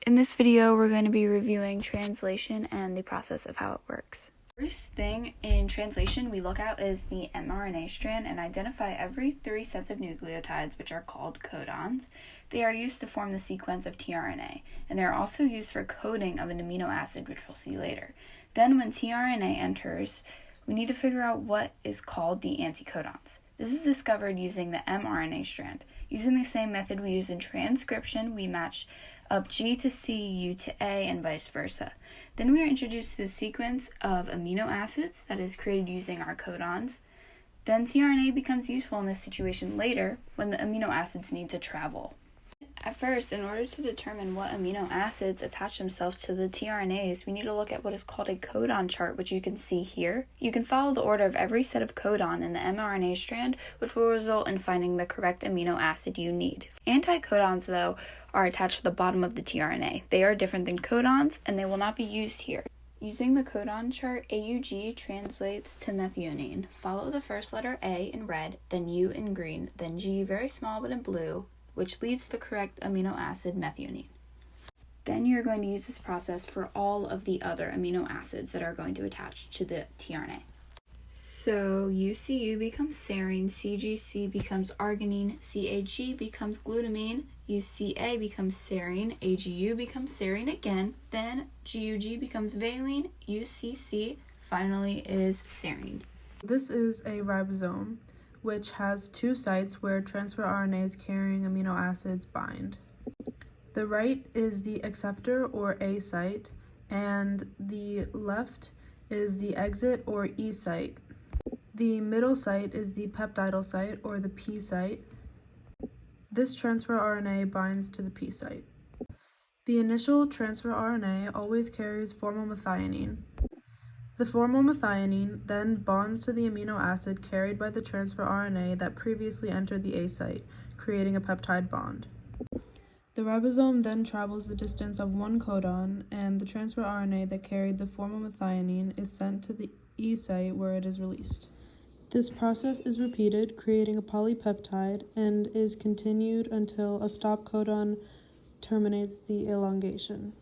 In this video, we're going to be reviewing translation and the process of how it works. First thing in translation we look at is the mRNA strand and identify every 3 sets of nucleotides, which are called codons. They are used to form the sequence of tRNA, and they are also used for coding of an amino acid, which we'll see later. Then when tRNA enters, we need to figure out what is called the anticodons. This is discovered using the mRNA strand. Using the same method we use in transcription, we match up G to C, U to A, and vice versa. Then we are introduced to the sequence of amino acids that is created using our codons. Then tRNA becomes useful in this situation later when the amino acids need to travel. At first, in order to determine what amino acids attach themselves to the tRNAs, we need to look at what is called a codon chart, which you can see here. You can follow the order of every set of codon in the mRNA strand, which will result in finding the correct amino acid you need. Anticodons, though, are attached to the bottom of the tRNA. They are different than codons, and they will not be used here. Using the codon chart, AUG translates to methionine. Follow the first letter A in red, then U in green, then G very small but in blue, which leads to the correct amino acid methionine. Then you're going to use this process for all of the other amino acids that are going to attach to the tRNA. So UCU becomes serine, CGC becomes arginine, CAG becomes glutamine, UCA becomes serine, AGU becomes serine again, then GUG becomes valine, UCC finally is serine. This is a ribosome, which has 2 sites where transfer RNAs carrying amino acids bind. The right is the acceptor or A site, and the left is the exit or E site. The middle site is the peptidyl site or the P site. This transfer RNA binds to the P site. The initial transfer RNA always carries formylmethionine. The formylmethionine then bonds to the amino acid carried by the transfer RNA that previously entered the A site, creating a peptide bond. The ribosome then travels the distance of 1 codon, and the transfer RNA that carried the formylmethionine is sent to the E site where it is released. This process is repeated, creating a polypeptide, and is continued until a stop codon terminates the elongation.